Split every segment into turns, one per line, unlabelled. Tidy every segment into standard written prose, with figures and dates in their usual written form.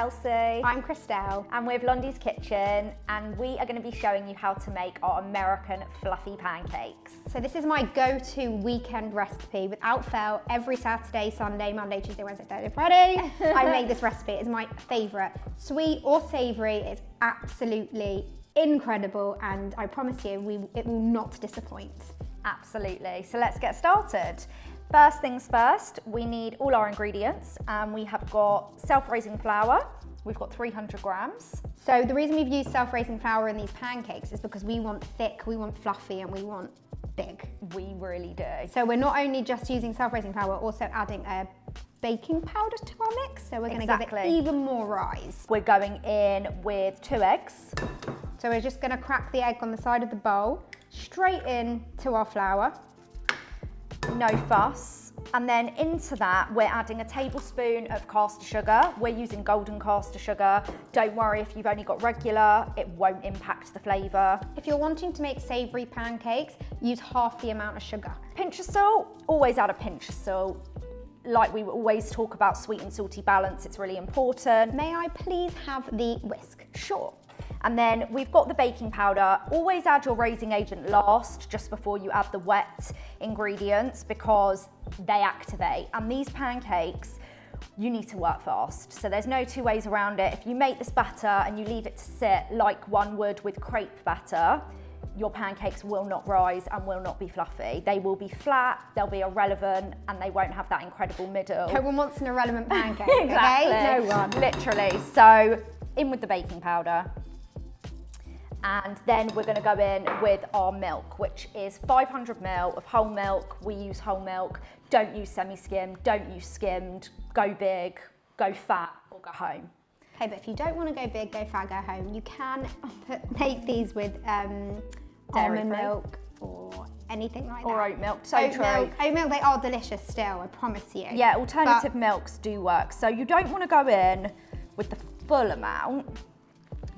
Chelsea.
I'm Kristelle.
And we're Blondies Kitchen, and we are going to be showing you how to make our American fluffy pancakes.
So this is my go-to weekend recipe. Without fail, every Saturday, Sunday, Monday, Tuesday, Wednesday, Thursday, Friday, I make this recipe. It's my favourite. Sweet or savoury, it's absolutely incredible, and I promise you, it will not disappoint.
Absolutely. So let's get started. First things first, we need all our ingredients, and we have got self-raising flour. We've got 300 grams.
So the reason we've used self-raising flour in these pancakes is because we want thick, we want fluffy, and we want big.
We really do.
So we're not only just using self-raising flour, we're also adding a baking powder to our mix. So we're going to give it even more rise.
We're going in with 2 eggs.
So we're just going to crack the egg on the side of the bowl, straight in to our flour.
No fuss. And then into that, we're adding a tablespoon of caster sugar. We're using golden caster sugar. Don't worry if you've only got regular, it won't impact the flavour.
If you're wanting to make savoury pancakes, use half the amount of sugar.
Pinch of salt, always add a pinch of salt. Like we always talk about sweet and salty balance, it's really important.
May I please have the whisk?
Sure. And then we've got the baking powder. Always add your raising agent last, just before you add the wet ingredients, because they activate. And these pancakes, you need to work fast. So there's no two ways around it. If you make this batter and you leave it to sit like one would with crepe batter, your pancakes will not rise and will not be fluffy. They will be flat, they'll be irrelevant, and they won't have that incredible middle.
No one wants an irrelevant pancake,
Exactly.
Okay? No one.
Literally. So in with the baking powder. And then we're going to go in with our milk, which is 500 ml of whole milk. We use whole milk. Don't use semi-skimmed, don't use skimmed. Go big, go fat, or go home.
Okay, but if you don't want to go big, go fat, go home, you can make these with almond milk or anything like that.
Or oat milk, so true.
Oat milk, they are delicious still, I promise you.
Yeah, alternative milks do work. So you don't want to go in with the full amount.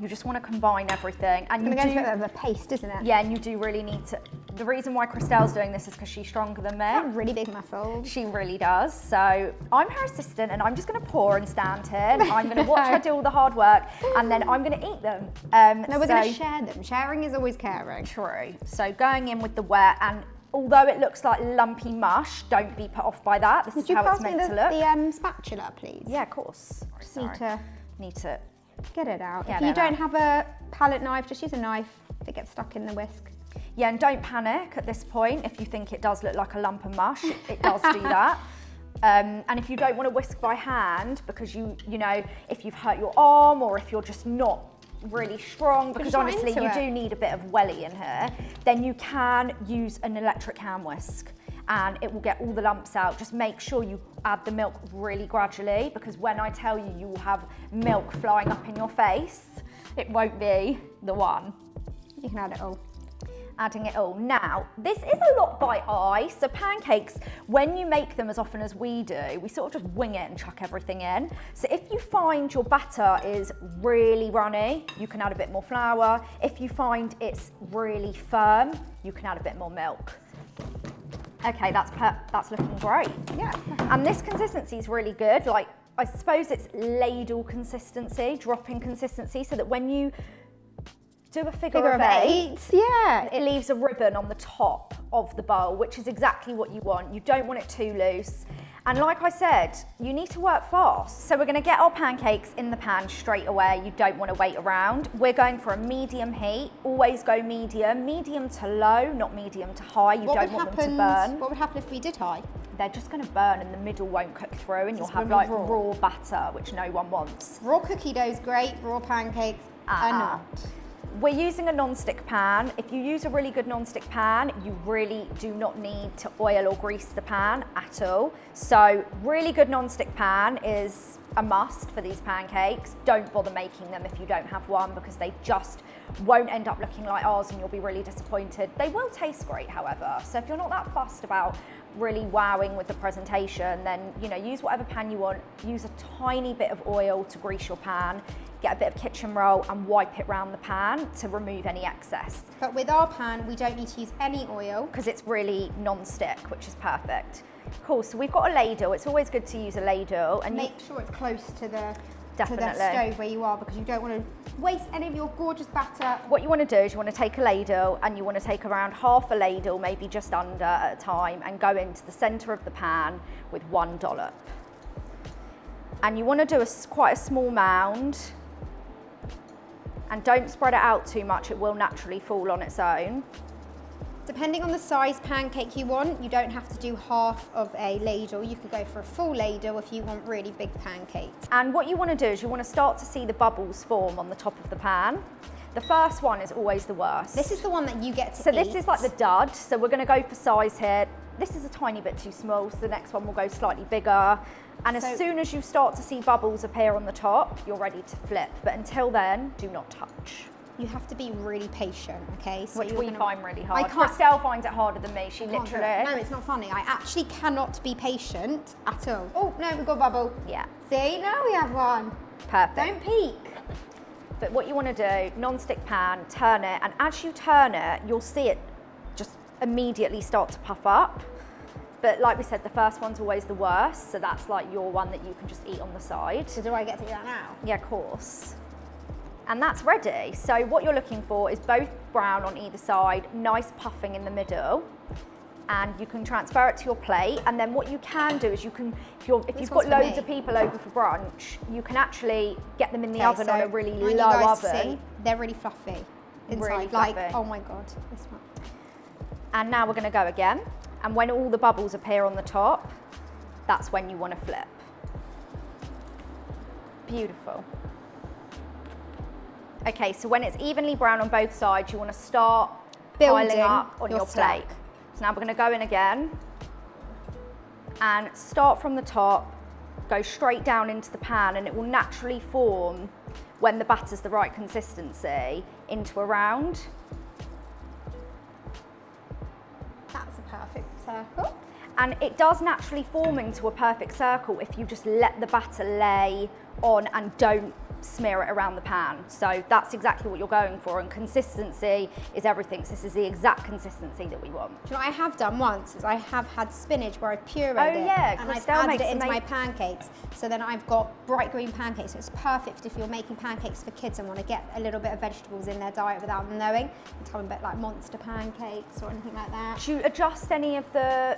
You just want to combine everything, and you do.
It's a bit of a paste, isn't it?
Yeah, and you do really need to. The reason why Kristelle's doing this is because she's stronger than me.
Got really big muscles.
She really does. So I'm her assistant, and I'm just going to pour and stand here. I'm going to watch her do all the hard work, and then I'm going to eat them.
No, we're going to share them. Sharing is always caring.
True. So going in with the wet, and although it looks like lumpy mush, don't be put off by that. This is how it's meant to look.
The spatula, please?
Yeah, of course. Need to
get it out. If you don't have a palette knife, just use a knife if it gets stuck in the whisk.
Yeah, and don't panic at this point if you think it does look like a lump of mush. It does do that. And if you don't want to whisk by hand because you know, if you've hurt your arm or if you're just not really strong, because honestly you do need a bit of welly in here, then you can use an electric hand whisk, and it will get all the lumps out. Just make sure you add the milk really gradually, because when I tell you, you will have milk flying up in your face, it won't be the one.
You can add it all.
Adding it all. Now, this is a lot by eye. So pancakes, when you make them as often as we do, we sort of just wing it and chuck everything in. So if you find your batter is really runny, you can add a bit more flour. If you find it's really firm, you can add a bit more milk. Okay, that's looking great.
Yeah.
And this consistency is really good. Like, I suppose it's ladle consistency, dropping consistency, so that when you do a figure of eight,
yeah,
it leaves a ribbon on the top of the bowl, which is exactly what you want. You don't want it too loose. And like I said, you need to work fast. So we're going to get our pancakes in the pan straight away. You don't want to wait around. We're going for a medium heat. Always go medium to low, not medium to high. You don't want them to burn.
What would happen if we did high?
They're just going to burn and the middle won't cook through, and you'll have like raw batter, which no one wants.
Raw cookie dough is great, raw pancakes are not.
We're using a non-stick pan. If you use a really good non-stick pan, you really do not need to oil or grease the pan at all. So really good non-stick pan is a must for these pancakes. Don't bother making them if you don't have one, because they just won't end up looking like ours and you'll be really disappointed. They will taste great, however. So if you're not that fussed about really wowing with the presentation, then use whatever pan you want. Use a tiny bit of oil to grease your pan. Get a bit of kitchen roll and wipe it around the pan to remove any excess.
But with our pan, we don't need to use any oil,
because it's really non-stick, which is perfect. Cool, so we've got a ladle. It's always good to use a ladle. And
make sure it's close to the
Definitely.
to the stove where you are, because you don't want to waste any of your gorgeous batter.
What you want to do is you want to take a ladle, and you want to take around half a ladle, maybe just under at a time, and go into the centre of the pan with 1 dollop. And you want to do quite a small mound, and don't spread it out too much, it will naturally fall on its own.
Depending on the size pancake you want, you don't have to do half of a ladle. You could go for a full ladle if you want really big pancakes.
And what you want to do is you want to start to see the bubbles form on the top of the pan. The first one is always the worst.
This is the one that you get to eat.
So this is like the dud. So we're going to go for size here. This is a tiny bit too small, so the next one will go slightly bigger. And as soon as you start to see bubbles appear on the top, you're ready to flip. But until then, do not touch.
You have to be really patient, okay? So
Which we find really hard.
I can't.
Kristelle finds it harder than me. She literally...
No, it's not funny. I actually cannot be patient at all. Oh, no, we've got a bubble.
Yeah.
See, now we have one.
Perfect.
Don't peek.
But what you want to do, non-stick pan, turn it, and as you turn it, you'll see it just immediately start to puff up. But like we said, the first one's always the worst, so that's like your one that you can just eat on the side.
So do I get to do that now?
Yeah, of course. And that's ready. So what you're looking for is both brown on either side, nice puffing in the middle, and you can transfer it to your plate. And then what you can do is you can, if you've got loads of people over for brunch, you can actually get them in the oven on a really low oven.
They're really fluffy inside.
Really
like,
fluffy.
oh my God, this one.
And now we're gonna go again. And when all the bubbles appear on the top, that's when you want to flip. Beautiful. Okay, so when it's evenly brown on both sides, you want to start piling up on your plate. So now we're going to go in again and start from the top, go straight down into the pan, and it will naturally form, when the batter's the right consistency, into a round.
That's a perfect circle.
And it does naturally form into a perfect circle if you just let the batter lay on and don't smear it around the pan. So that's exactly what you're going for, and consistency is everything. So this is the exact consistency that we want.
Do you know what I have done once is I have had spinach where I've pureed it and I've
Kristelle
added it into my pancakes. So then I've got bright green pancakes. So it's perfect if you're making pancakes for kids and want to get a little bit of vegetables in their diet without them knowing. I'm talking about like monster pancakes or anything like that.
Do you adjust any of the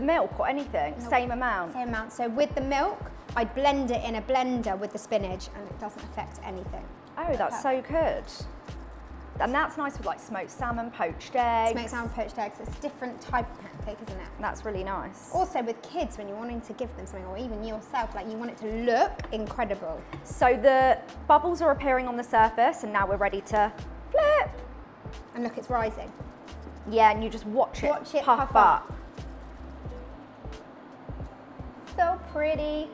milk or anything?
Nope.
Same amount?
Same amount. So with the milk, I blend it in a blender with the spinach and it doesn't affect anything.
Oh, that's so good. And that's nice with like smoked salmon, poached eggs.
Smoked salmon, poached eggs. It's a different type of pancake, isn't it?
That's really nice.
Also with kids, when you're wanting to give them something, or even yourself, like you want it to look incredible.
So the bubbles are appearing on the surface, and now we're ready to flip.
And look, it's rising.
Yeah, and you just watch it puff up.
So pretty.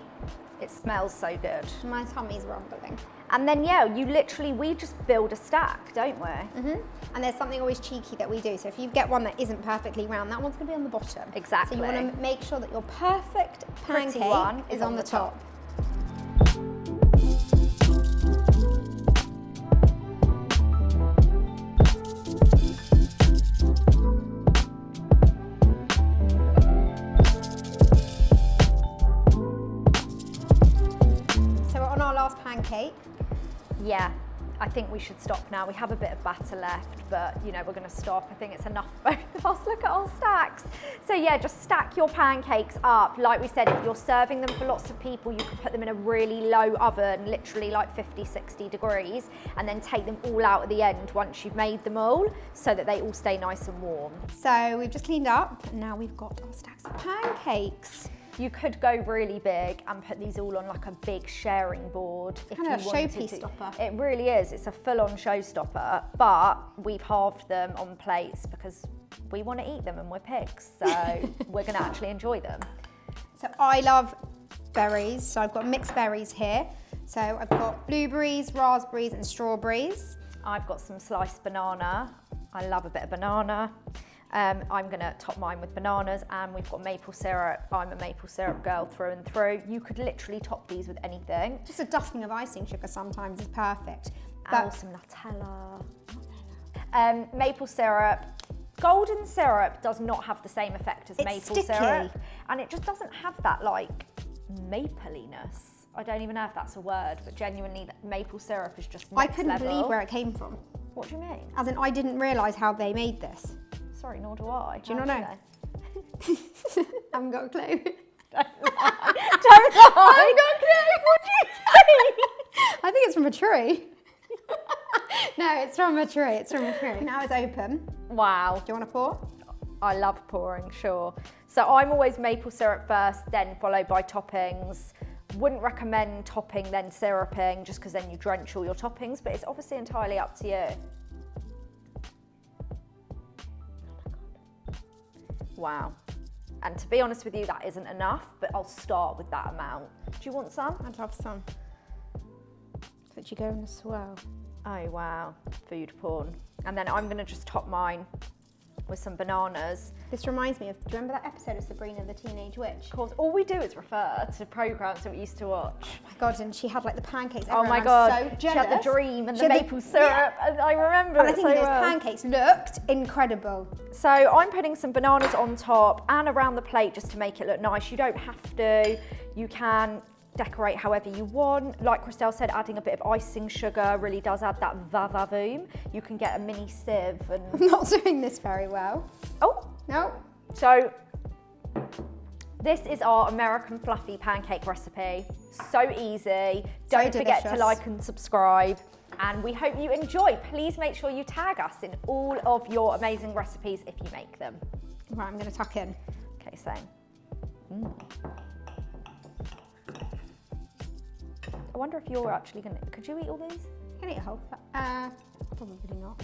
It smells so good.
My tummy's rumbling.
And then, yeah, we just build a stack, don't we?
Mm-hmm. And there's something always cheeky that we do. So if you get one that isn't perfectly round, that one's going to be on the bottom.
Exactly.
So you want to make sure that your perfect pancake
one
is on the top. Pancake.
Yeah, I think we should stop now. We have a bit of batter left, but you know, we're going to stop. I think it's enough for both of us. Look at our stacks. So yeah, just stack your pancakes up. Like we said, if you're serving them for lots of people, you can put them in a really low oven, literally like 50, 60 degrees, and then take them all out at the end once you've made them all, so that they all stay nice and warm.
So we've just cleaned up, and now we've got our stacks of pancakes.
You could go really big and put these all on like a big sharing board.
Kind of a showpiece stopper.
It really is. It's a full-on showstopper, but we've halved them on plates because we want to eat them and we're pigs, so we're going to actually enjoy them.
So I love berries, so I've got mixed berries here. So I've got blueberries, raspberries and strawberries.
I've got some sliced banana. I love a bit of banana. I'm going to top mine with bananas, and we've got maple syrup. I'm a maple syrup girl through and through. You could literally top these with anything.
Just a dusting of icing sugar sometimes is perfect.
And some Nutella. Maple syrup. Golden syrup does not have the same effect as maple syrup. And it just doesn't have that like mapleiness. I don't even know if that's a word, but genuinely, maple syrup is just
I
next
couldn't
level.
believe where it came from.
What do you mean?
As in, I didn't realise how they made this.
Sorry, nor do I.
Do you not know? I haven't got a clue.
Don't lie. Don't lie.
I haven't got a clue.
What do you think?
I think it's from a tree. No, it's from a tree. It's from a tree. Now it's open.
Wow.
Do you want to pour?
I love pouring, sure. So I'm always maple syrup first, then followed by toppings. Wouldn't recommend topping, then syruping, just because then you drench all your toppings, but it's obviously entirely up to you. Wow. And to be honest with you, that isn't enough, but I'll start with that amount. Do you want some?
I'd love some. So you go in the swirl.
Oh, wow. Food porn. And then I'm going to just top mine with some bananas.
This reminds me of, do you remember that episode of Sabrina the Teenage Witch?
Of course, all we do is refer to programs that we used to watch.
Oh my God, and she had like the pancakes.
Oh my
Everyone
God,
was so
she
jealous.
had the dream and
She
the
had
maple syrup, and I remember
And I
it
think
so
those
well.
pancakes looked incredible.
So I'm putting some bananas on top and around the plate just to make it look nice. You don't have to. You can decorate however you want. Like Kristelle said, adding a bit of icing sugar really does add that va-va-voom. You can get a mini sieve and...
I'm not doing this very well.
Oh,
No.
so this is our American fluffy pancake recipe. So easy. Don't forget to
delicious.
like and subscribe. And we hope you enjoy. Please make sure you tag us in all of your amazing recipes if you make them.
Right, I'm going to tuck in.
Okay, same. I wonder if you're actually gonna, could you eat all these?
Can I eat a whole? Probably not.